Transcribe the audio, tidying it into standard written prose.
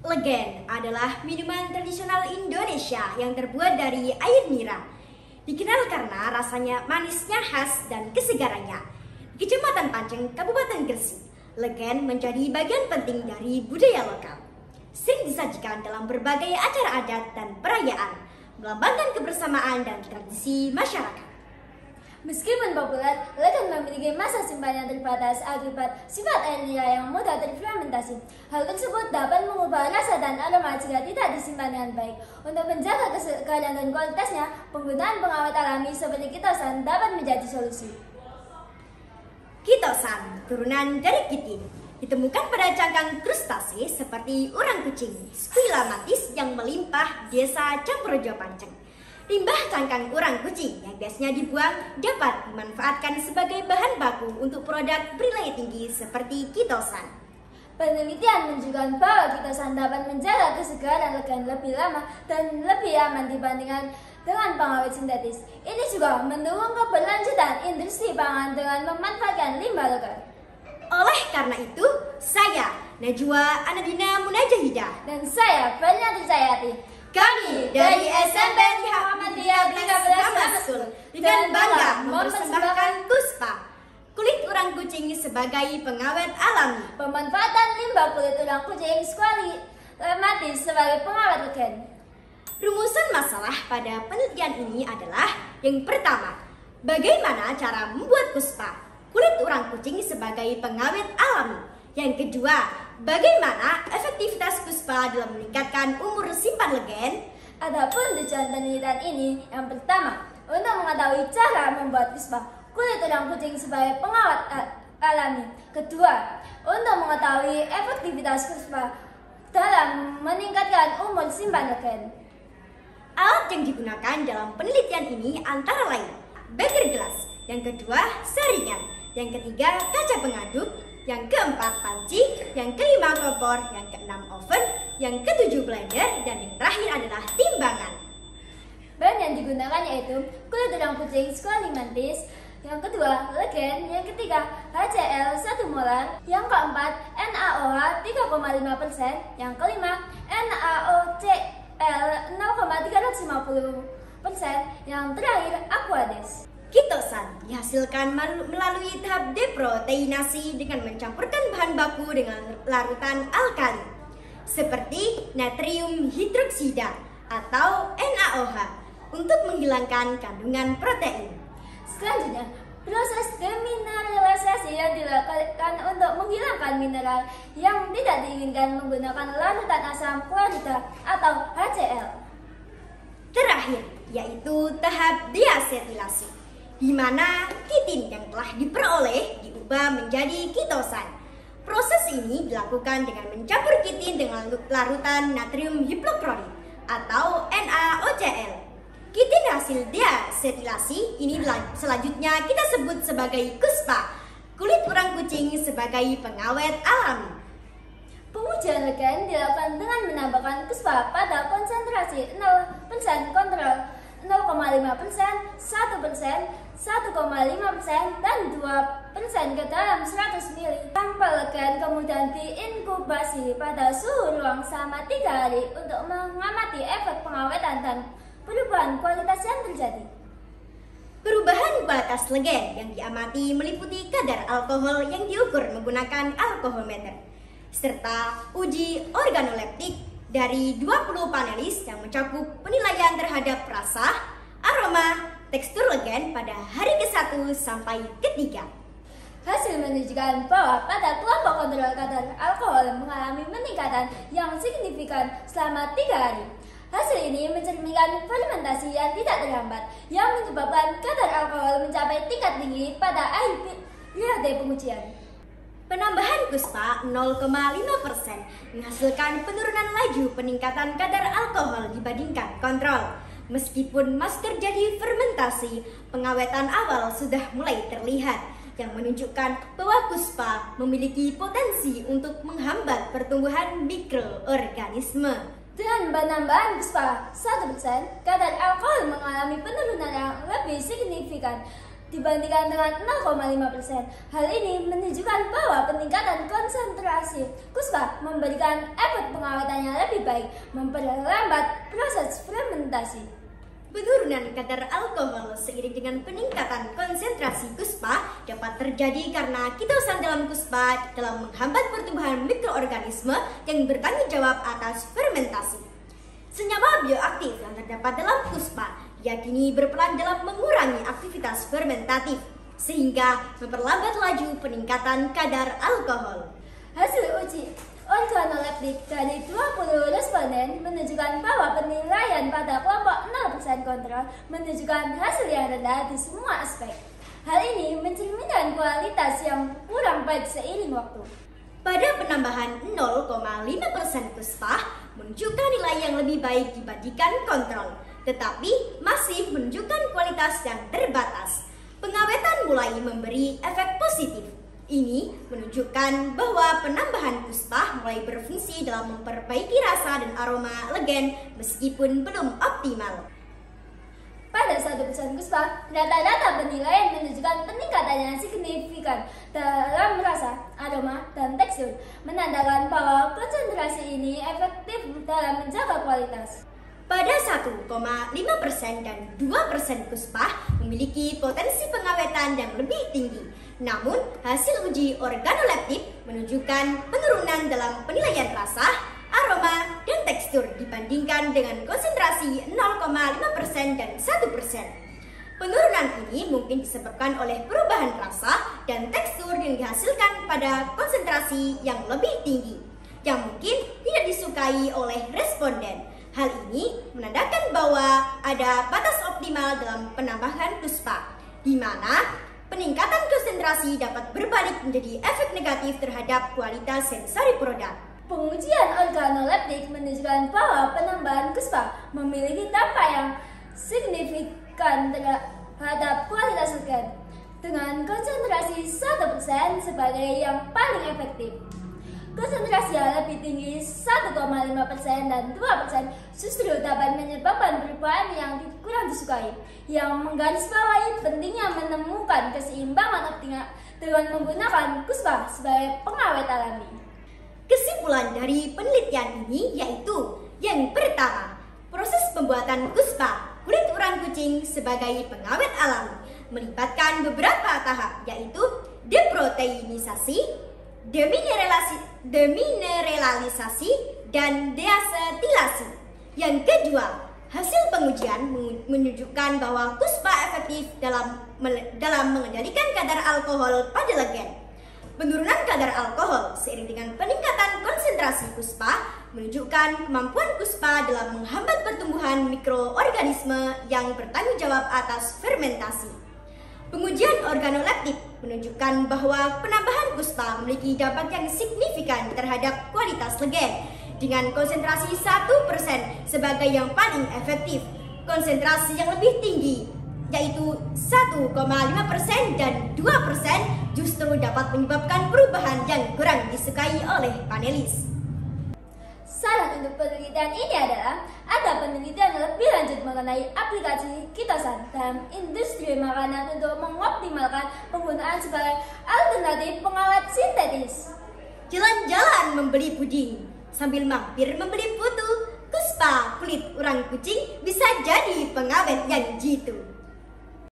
Legen adalah minuman tradisional Indonesia yang terbuat dari air nira. Dikenal karena rasanya manisnya khas dan kesegarannya. Di Kecamatan Panceng, Kabupaten Gresik, Legen menjadi bagian penting dari budaya lokal. Sering disajikan dalam berbagai acara adat dan perayaan, melambangkan kebersamaan dan tradisi masyarakat. Meskipun populer, Legen memiliki masa simpan yang terbatas akibat sifat air nira yang mudah terfermentasi. Hal tersebut dapat mengubah rasa dan aroma jika tidak disimpan dengan baik. Untuk menjaga kesegaran dan kualitasnya, penggunaan pengawet alami seperti kitosan dapat menjadi solusi. Kitosan, turunan dari kitin, ditemukan pada cangkang krustase seperti urang kucing, Squilla mantis yang melimpah desa Campurjo Panceng. Limbah cangkang urang kucing yang biasanya dibuang dapat dimanfaatkan sebagai bahan baku untuk produk bernilai tinggi seperti kitosan. Penelitian menunjukkan bahwa kitosan dapat menjaga kesegaran Legen lebih lama dan lebih aman dibandingkan dengan pengawet sintetis. Ini juga mendukung keberlanjutan industri pangan dengan memanfaatkan limbah lokal. Oleh karena itu, saya Najwa Anadina Munajahidah Dan saya Berniati Cayati, kami dari SMP Muhammadiyah 13 Rasul dengan bangga mempersembahkan Kuspa, kulit urang kucing sebagai pengawet alami. pemanfaatan limbah kulit urang kucing Squilla mantis sebagai pengawet Legen. Rumusan masalah pada penelitian ini adalah yang pertama, bagaimana cara membuat Kuspa, kulit urang kucing sebagai pengawet alami. Yang kedua, bagaimana efektivitas Kuspa dalam meningkatkan umur simpan Legen? Adapun tujuan penelitian ini, yang pertama, untuk mengetahui cara membuat Kuspa, kulit urang kucing sebagai pengawet alami. Kedua, untuk mengetahui efektivitas Kuspa dalam meningkatkan umur simpan Legen. Alat yang digunakan dalam penelitian ini antara lain beker gelas, yang kedua saringan, yang ketiga kaca pengaduk, yang keempat panci, yang kelima kompor, yang keenam oven, yang ketujuh blender, dan yang terakhir adalah timbangan. Bahan yang digunakan yaitu kulit urang kucing Squilla mantis, yang kedua Legen, yang ketiga HCl 1 molar, yang keempat NaOH 3,5%, yang kelima NaOCl 0,350%, yang terakhir Aquades. Kitosan dihasilkan melalui tahap deproteinasi dengan mencampurkan bahan baku dengan larutan alkali seperti natrium hidroksida atau NaOH untuk menghilangkan kandungan protein. Selanjutnya, proses demineralisasi yang dilakukan untuk menghilangkan mineral yang tidak diinginkan menggunakan larutan asam klorida atau HCl. Terakhir, yaitu tahap diasetilasi, di mana kitin yang telah diperoleh diubah menjadi kitosan. Proses ini dilakukan dengan mencampur kitin dengan larutan natrium hipoklorit atau NaOCl. Kitin hasil diasetilasi ini selanjutnya kita sebut sebagai Kuspa, kulit urang kucing sebagai pengawet alami. Pengujian Legen dilakukan dengan menambahkan Kuspa pada konsentrasi 0% kontrol, 0,5%, 1%, 1,5%, dan 2% ke dalam 100 ml. Sampel Legen kemudian diinkubasi pada suhu ruang selama 3 hari untuk mengamati efek pengawetan dan perubahan kualitas yang terjadi. Perubahan kualitas Legen yang diamati meliputi kadar alkohol yang diukur menggunakan alkoholmeter, serta uji organoleptik dari 20 panelis yang mencakup penilaian terhadap rasa, aroma, tekstur Legen pada hari ke-1 sampai ke-3. Hasil menunjukkan bahwa pada kelompok kontrol kadar alkohol mengalami peningkatan yang signifikan selama 3 hari. Hasil ini mencerminkan fermentasi yang tidak terhambat yang menyebabkan kadar alkohol mencapai tingkat tinggi pada akhir periode pengujian. Penambahan Kuspa 0,5% menghasilkan penurunan laju peningkatan kadar alkohol dibandingkan kontrol. Meskipun masih terjadi fermentasi, pengawetan awal sudah mulai terlihat yang menunjukkan bahwa Kuspa memiliki potensi untuk menghambat pertumbuhan mikroorganisme. Dengan penambahan Kuspa 1%, kadar alkohol mengalami mengalami penurunan yang lebih signifikan dibandingkan dengan 0,5%. Hal ini menunjukkan bahwa peningkatan konsentrasi kuspa memberikan efek pengawetan yang lebih baik, memperlambat proses fermentasi. Penurunan kadar alkohol seiring dengan peningkatan konsentrasi kuspa dapat terjadi karena kitosan dalam kuspa dalam menghambat pertumbuhan mikroorganisme yang bertanggung jawab atas fermentasi. Senyawa bioaktif yang terdapat dalam kuspa yakini berperan dalam mengurangi aktivitas fermentatif sehingga memperlambat laju peningkatan kadar alkohol. Hasil uji organoleptik dari 20 responden menunjukkan bahwa penilaian pada kelompok 0% kontrol menunjukkan hasil yang rendah di semua aspek. Hal ini mencerminkan kualitas yang kurang baik seiring waktu. Pada penambahan 0,5% kuspa menunjukkan nilai yang lebih baik dibandingkan kontrol, tetapi masih menunjukkan kualitas yang terbatas. Pengawetan mulai memberi efek positif. Ini menunjukkan bahwa penambahan kuspa mulai berfungsi dalam memperbaiki rasa dan aroma legen meskipun belum optimal. Pada 1% kuspa, data-data penilaian menunjukkan peningkatan yang signifikan dalam rasa, aroma, dan tekstur, menandakan bahwa konsentrasi ini efektif dalam menjaga kualitas. Pada 1,5% dan 2% kuspa memiliki potensi pengawetan yang lebih tinggi. Namun, hasil uji organoleptik menunjukkan penurunan dalam penilaian rasa, aroma, dan tekstur dibandingkan dengan konsentrasi 0,5% dan 1%. Penurunan ini mungkin disebabkan oleh perubahan rasa dan tekstur yang dihasilkan pada konsentrasi yang lebih tinggi, yang mungkin tidak disukai oleh responden. Hal ini menandakan bahwa ada batas optimal dalam penambahan kuspa, di mana peningkatan konsentrasi dapat berbalik menjadi efek negatif terhadap kualitas sensori produk. Pengujian organoleptik menunjukkan bahwa penambahan kuspa memiliki dampak yang signifikan terhadap kualitas legen, dengan konsentrasi 1% sebagai yang paling efektif. Konsentrasi yang lebih tinggi 1,5% dan 2% justru dapat menyebabkan perubahan yang kurang disukai, yang menggarisbawahi pentingnya menemukan keseimbangan optimal dengan menggunakan kuspa sebagai pengawet alami. Kesimpulan dari penelitian ini yaitu yang pertama, proses pembuatan kuspa kulit urang kucing sebagai pengawet alami melibatkan beberapa tahap, yaitu deproteinisasi, demineralisasi, dan deasetilasi. Yang kedua, hasil pengujian menunjukkan bahwa kuspa efektif dalam mengendalikan kadar alkohol pada legen. Penurunan kadar alkohol seiring dengan peningkatan konsentrasi kuspa menunjukkan kemampuan kuspa dalam menghambat pertumbuhan mikroorganisme yang bertanggung jawab atas fermentasi. Pengujian organoleptik menunjukkan bahwa penambahan kuspa memiliki dampak yang signifikan terhadap kualitas legen dengan konsentrasi 1% sebagai yang paling efektif. Konsentrasi yang lebih tinggi yaitu 1,5% dan 2% justru dapat menyebabkan perubahan yang kurang disukai oleh panelis. Saran untuk penelitian ini adalah ada penelitian lebih lanjut mengenai aplikasi kitosan dalam industri makanan untuk mengoptimalkan penggunaan sebagai alternatif pengawet sintetis. Jalan-jalan membeli puding sambil mampir membeli putu, kuspa kulit urang kucing bisa jadi pengawet yang jitu.